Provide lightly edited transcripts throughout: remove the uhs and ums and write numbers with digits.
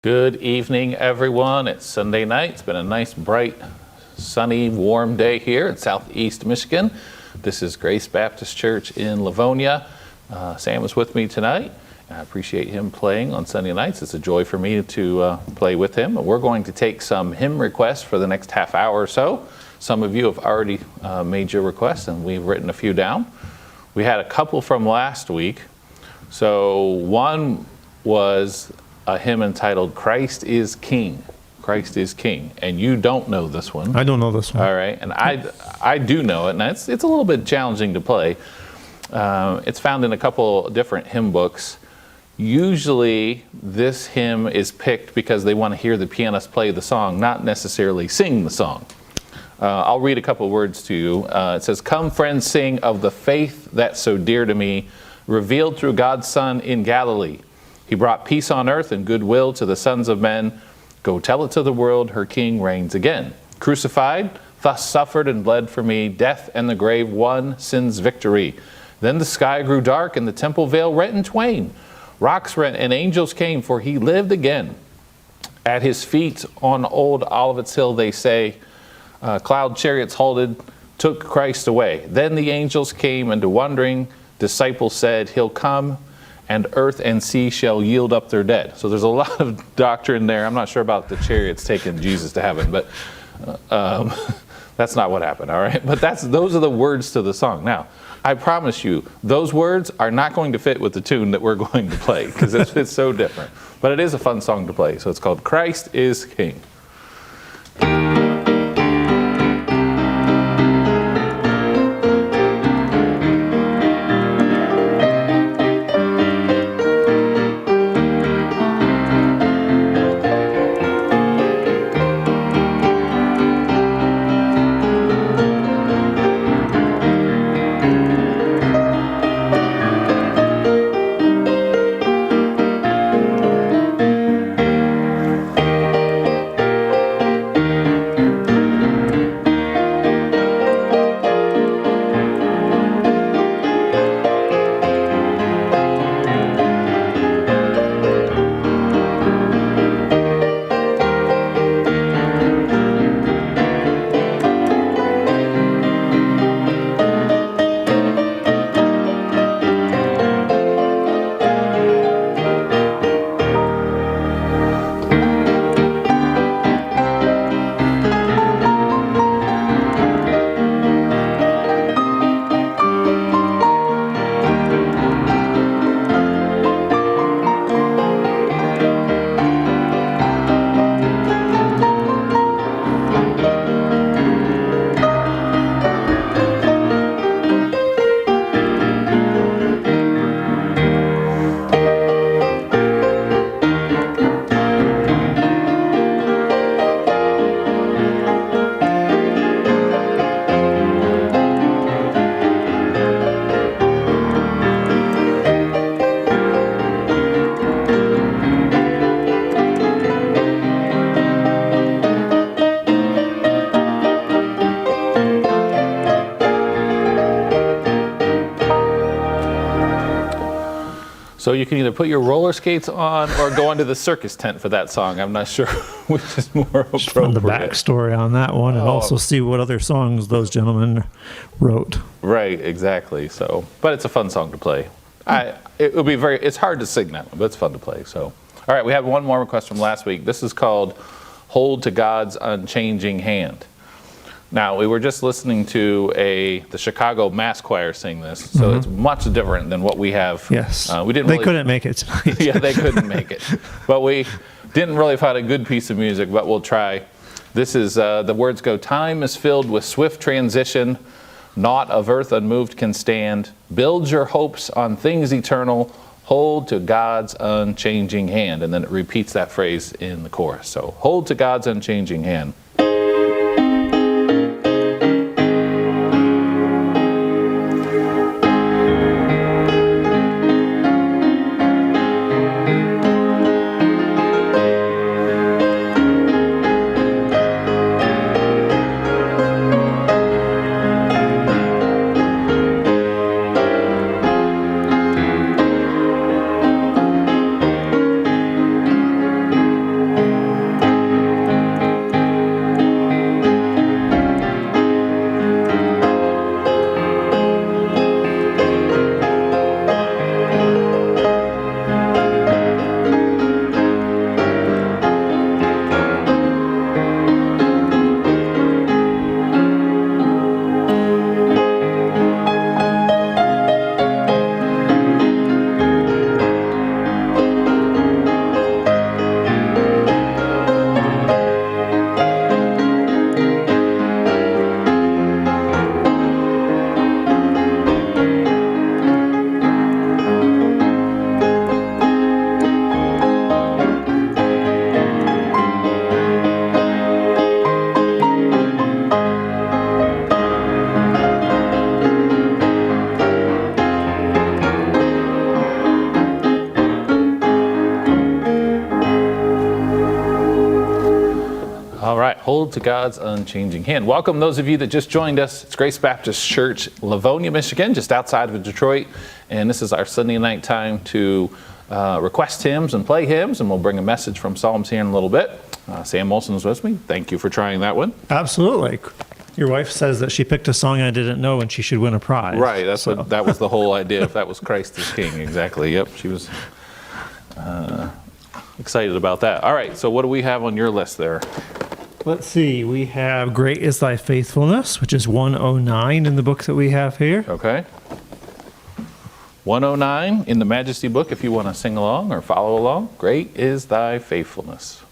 Good evening, everyone. It's Sunday night. It's been a nice, bright, sunny, warm day here in Southeast Michigan. This is Grace Baptist Church in Livonia. Sam is with me tonight. I appreciate him playing on Sunday nights. It's a joy for me to play with him. We're going to take some hymn requests for the next half hour or so. Some of you have already made your requests, and we've written a few down. We had a couple from last week. So one was a hymn entitled Christ is King. Christ is King. And you don't know this one. I don't know this one. All right. And I do know it. And it's a little bit challenging to play. It's found in a couple different hymn books. Usually this hymn is picked because they want to hear the pianist play the song, not necessarily sing the song. I'll read a couple words to you. It says, "Come, friends, sing of the faith that's so dear to me, revealed through God's Son in Galilee. He brought peace on earth and goodwill to the sons of men. Go tell it to the world, her King reigns again. Crucified, thus suffered and bled for me, death and the grave won sin's victory. Then the sky grew dark and the temple veil rent in twain. Rocks rent and angels came, for he lived again. At his feet on old Olivet's hill, they say, cloud chariots halted, took Christ away. Then the angels came, and the wondering disciples said, he'll come, and earth and sea shall yield up their dead." So there's a lot of doctrine there. I'm not sure about the chariots taking Jesus to heaven, but that's not what happened, all right? But those are the words to the song. Now, I promise you, those words are not going to fit with the tune that we're going to play, because it's so different. But it is a fun song to play. So it's called Christ is King. So you can either put your roller skates on or go into the circus tent for that song. I'm not sure which is more appropriate. From the backstory on that one, and also see what other songs those gentlemen wrote. Right, exactly. So, but it's a fun song to play. It's hard to sing that one, but it's fun to play. So, all right, we have one more request from last week. This is called "Hold to God's Unchanging Hand." Now, we were just listening to the Chicago Mass Choir sing this, so it's much different than what we have. Yes, they couldn't make it tonight. Yeah, they couldn't make it. But we didn't really find a good piece of music, but we'll try. This is, the words go, "Time is filled with swift transition, naught of earth unmoved can stand. Build your hopes on things eternal, hold to God's unchanging hand." And then it repeats that phrase in the chorus. So, hold to God's unchanging hand. All right, hold to God's unchanging hand. Welcome those of you that just joined us. It's Grace Baptist Church, Livonia, Michigan, just outside of Detroit. And this is our Sunday night time to request hymns and play hymns, and we'll bring a message from Psalms here in a little bit. Sam Olson is with me. Thank you for trying that one. Absolutely. Your wife says that she picked a song I didn't know and she should win a prize. Right, that was the whole idea. If that was Christ is King, exactly. Yep, she was excited about that. All right, so what do we have on your list there? Let's see. We have Great is Thy Faithfulness, which is 109 in the book that we have here. Okay. 109 in the Majesty book, if you want to sing along or follow along. Great is Thy faithfulness.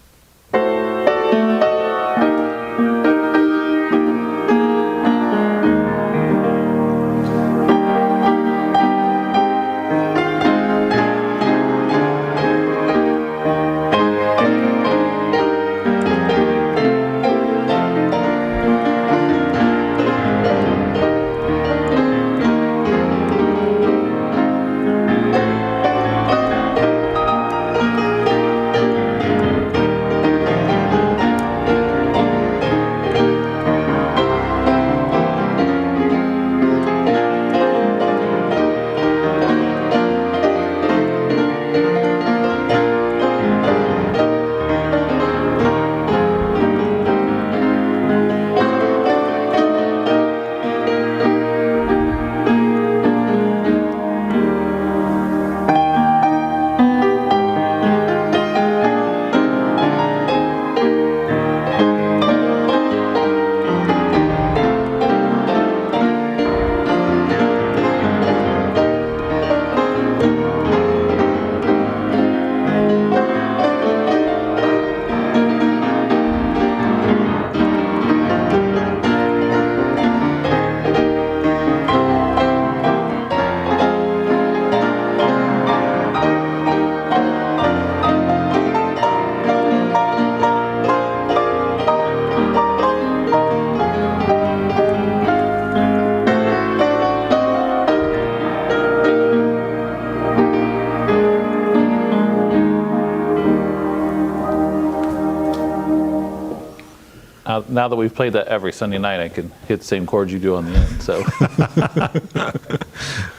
Now that we've played that every Sunday night, I can hit the same chords you do on the end. So,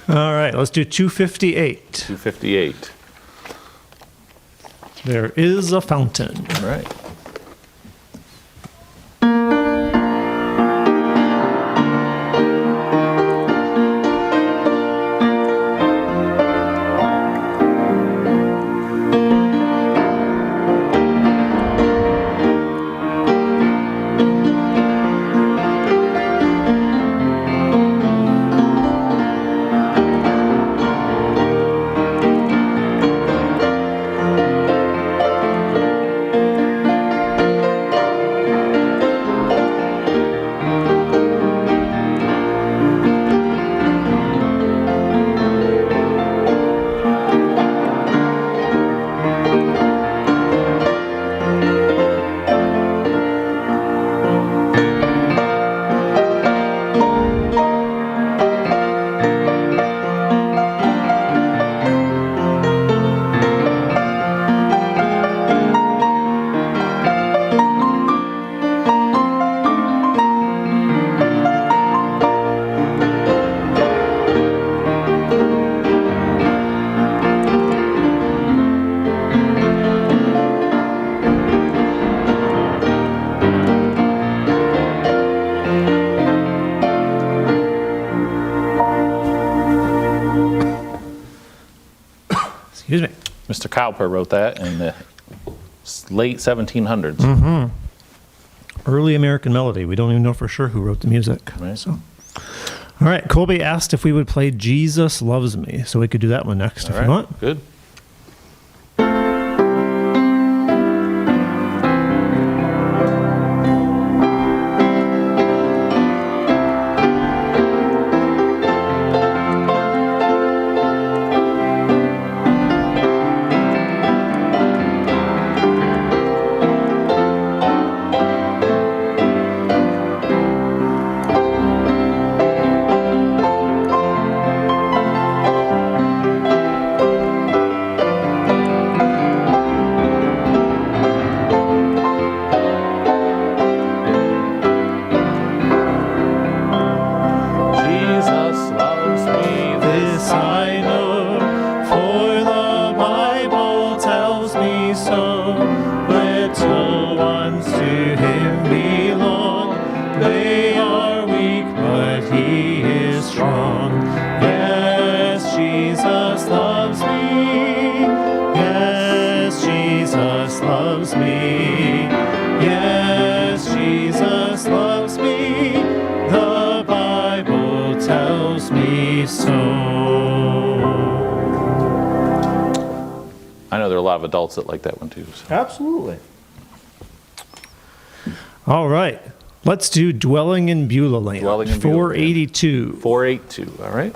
All right, let's do 258. 258. There is a fountain. All right. Excuse me. Mr. Cowper wrote that in the late 1700s. Early American melody. We don't even know for sure who wrote the music. Right. So, all right. Colby asked if we would play Jesus Loves Me. So we could do that one next if All right. you want. Good. little ones to him belong. They are weak, but he is strong. Yes, Jesus loves me. Yes, Jesus loves me. Yes, Jesus loves me. The Bible tells me so. I know there are a lot of adults that like that one too. So. Absolutely. All right. Let's do Dwelling in Beulah Land. Dwelling in Beulah Land. 482. 482, all right?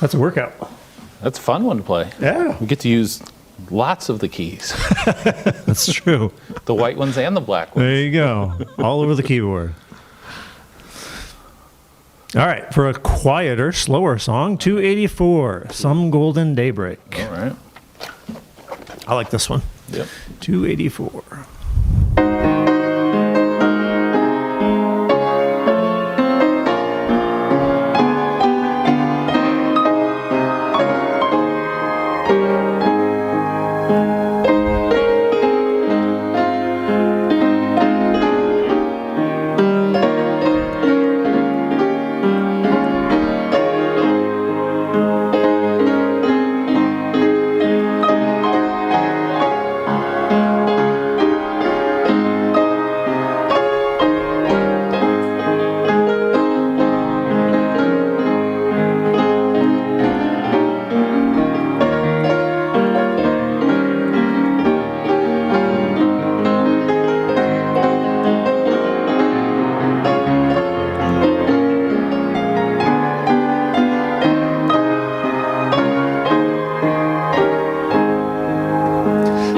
That's a workout. That's a fun one to play. Yeah. We get to use lots of the keys, That's true. the white ones and the black ones. There you go. All over the keyboard. All right. For a quieter, slower song, 284, Some Golden Daybreak. All right. I like this one. Yep. 284.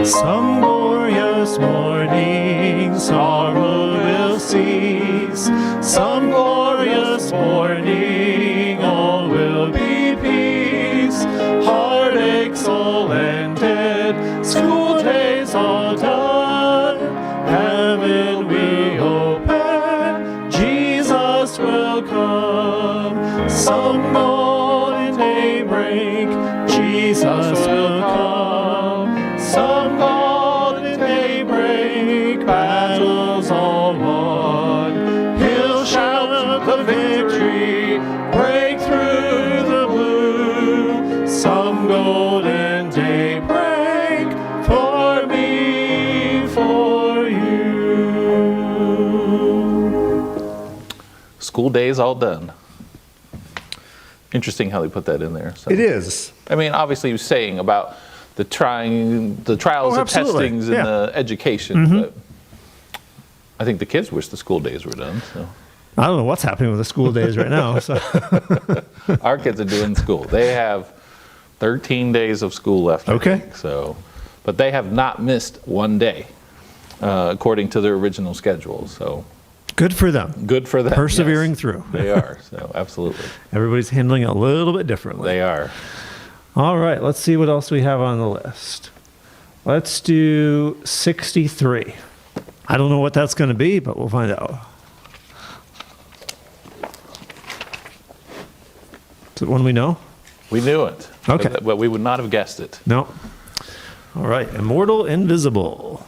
Some glorious morning sorrow will cease. Some glorious morning all will be peace. Heartaches all ended, school days all done. Heaven we open, Jesus will come. Some golden daybreak, Jesus will come. Some golden daybreak, battles all won. He'll shout the victory, break through the blue. Some golden daybreak for me, for you. School days all done. Interesting how they put that in there. So. It is. I mean, obviously, he was saying about the trials Oh, and absolutely. testings and Yeah. the education. But I think the kids wish the school days were done. So I don't know what's happening with the school days right now. So. our kids are doing school. They have 13 days of school left. I Okay. think, so, but they have not missed one day, according to their original schedule. So Good for them. good for them. Persevering yes. through. They are. So absolutely, Everybody's handling it a little bit differently. they are. All right, let's see what else we have on the list. Let's do 63. I don't know what that's going to be, but we'll find out. Is it one we know? We knew it. Okay. But we would not have guessed it. No. All right, Immortal Invisible.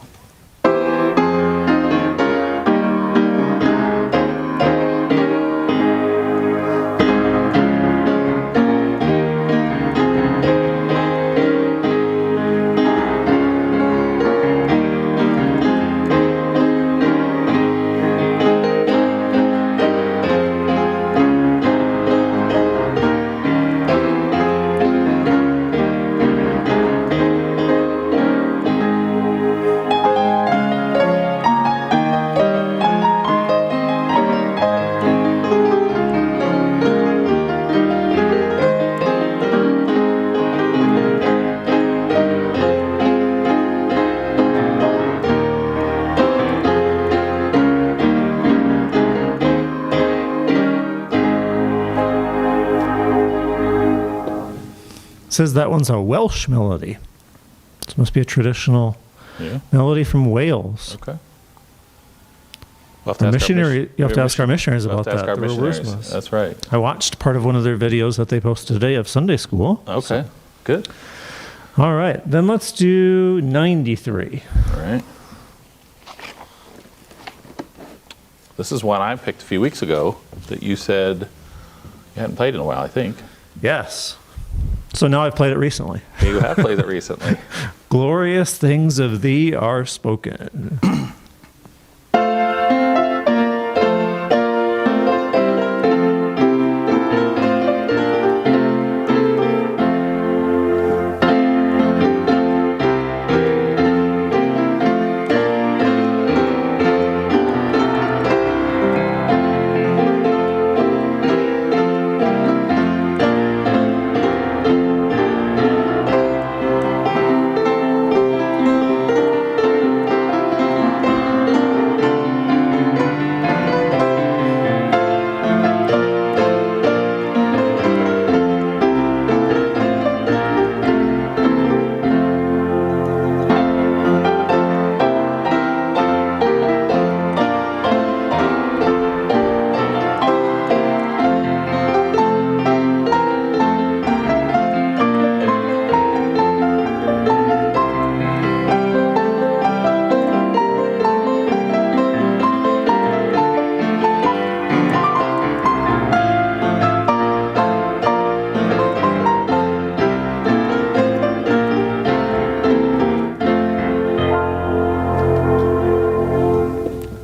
Says that one's a Welsh melody. This must be a traditional Yeah. melody from Wales. Okay. We'll have The to ask our missionary, you have to ask our missionaries we'll about have to ask that. our the missionaries. Wurzmas. That's right. I watched part of one of their videos that they posted today of Sunday school. Okay. Good. All right, then let's do 93. All right. This is one I picked a few weeks ago that you said you hadn't played in a while, I think. Yes. So now I've played it recently. You have played it recently. Glorious things of thee are spoken.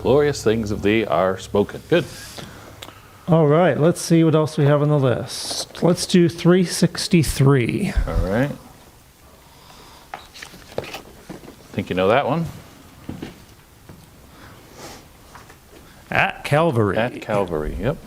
Glorious things of thee are spoken. Good. All right, let's see what else we have on the list. Let's do 363. All right. Think you know that one? At Calvary. At Calvary. Yep.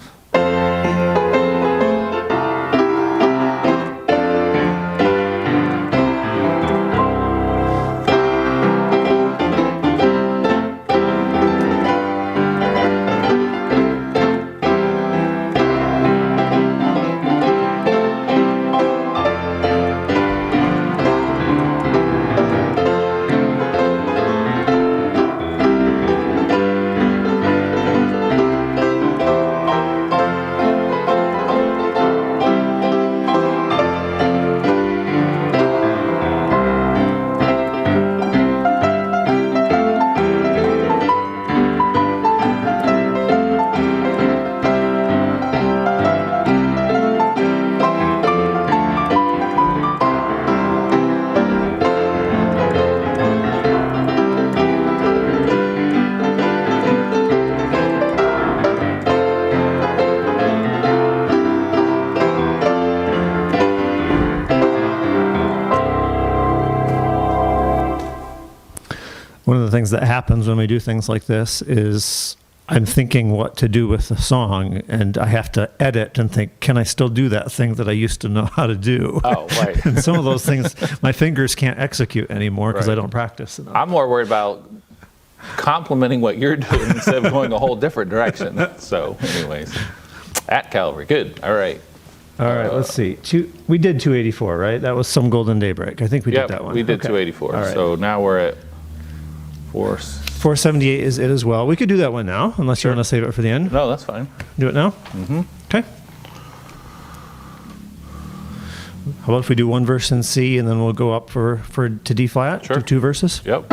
One of the things that happens when we do things like this is I'm thinking what to do with the song, and I have to edit and think, can I still do that thing that I used to know how to do? Oh, right. And some of those things my fingers can't execute anymore because I Right. don't practice enough. I'm more worried about complimenting what you're doing instead of going a whole different direction. So, anyways, at Calvary. Good. All right. All right, let's see. We did 284, right? That was Some Golden Daybreak. I think we Yep, did that one. we did Okay. 284. All right. So now we're at 4. 478 is it as well. We could do that one now, unless you want to save it for the end. No, that's fine. Do it now? Mm-hmm. Okay. How about if we do one verse in C and then we'll go up to D flat? Sure. Do 2 verses? Yep.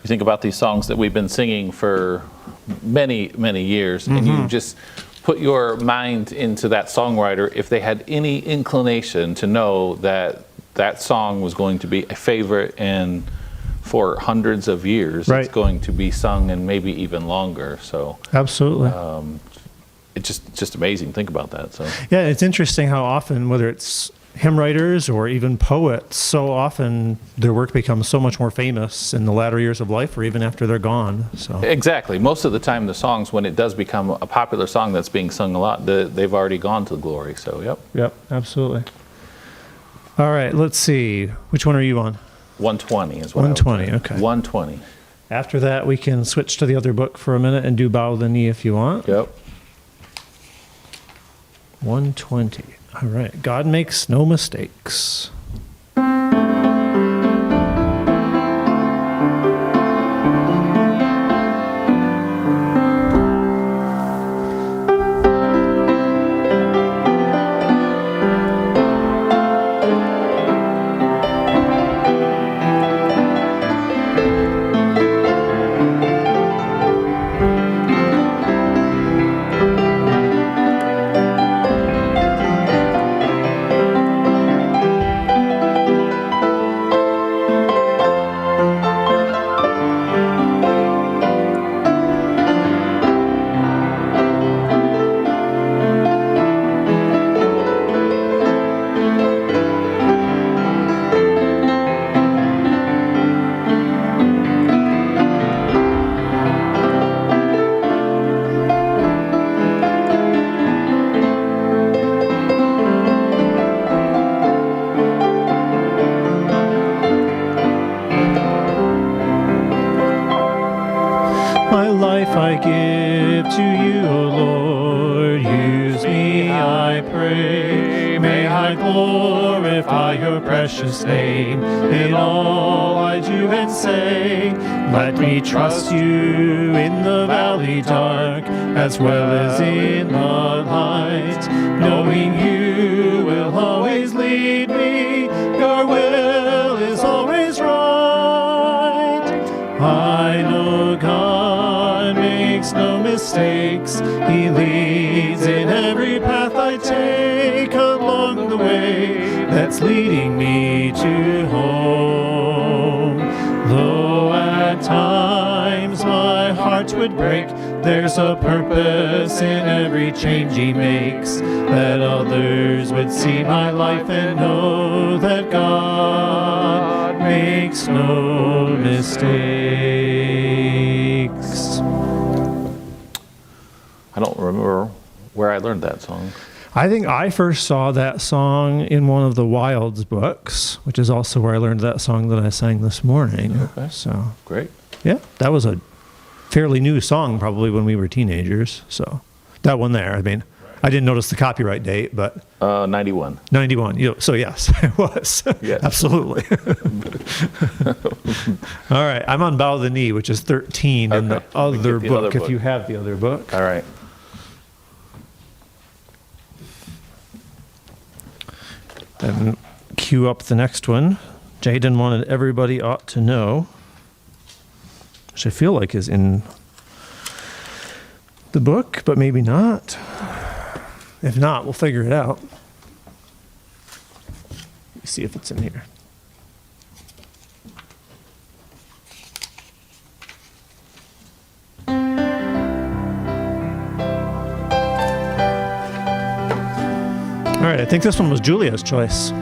Think about these songs that we've been singing for many, many years, and you just put your mind into that songwriter. If they had any inclination to know that that song was going to be a favorite and for hundreds of years, Right. it's going to be sung and maybe even longer. So Absolutely. it's just amazing. Think about that. So Yeah, it's interesting how often, whether it's hymn writers or even poets, so often their work becomes so much more famous in the latter years of life or even after they're gone. So exactly. Most of the time, the songs, when it does become a popular song that's being sung a lot, they've already gone to glory. So yep, absolutely. All right, let's see. Which one are you on? 120 is what I would 120, say. okay. 120. After that, we can switch to the other book for a minute and do Bow the Knee if you want. Yep. 120. All right. God makes no mistakes. My life I give to you, O Lord. Use me, I pray. May I glorify your precious name in all I do and say. Let me trust you in the valley dark as well as in the light, knowing you will always lead me. Your will is always right. I know God God makes no mistakes. He leads in every path I take along the way that's leading me to home. Though at times my heart would break, there's a purpose in every change he makes, that others would see my life and know that God makes no mistakes. I don't remember where I learned that song. I think I first saw that song in one of the Wilds books, which is also where I learned that song that I sang this morning. Okay. So, Great. yeah, that was a fairly new song probably when we were teenagers. So that one there, I mean, I didn't notice the copyright date, but 91. 91. So yes, it was. Yes. Absolutely. All right. I'm on Bow the Knee, which is 13 in the Okay. other Get the book, other if book. you have the other book. All right. And cue up the next one. Jaden wanted Everybody Ought to Know, which I feel like is in the book, but maybe not. If not, we'll figure it out. Let's see if it's in here. All right, I think this one was Julia's choice.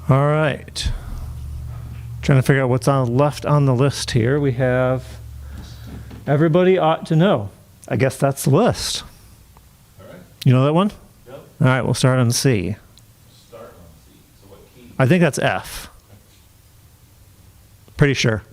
All right. Trying to figure out what's left on the list here. We have Everybody Ought to Know. I guess that's the list. All right. You know that one? Yep. All right, we'll start on C. Start on C. So what key? I think that's F. Pretty sure.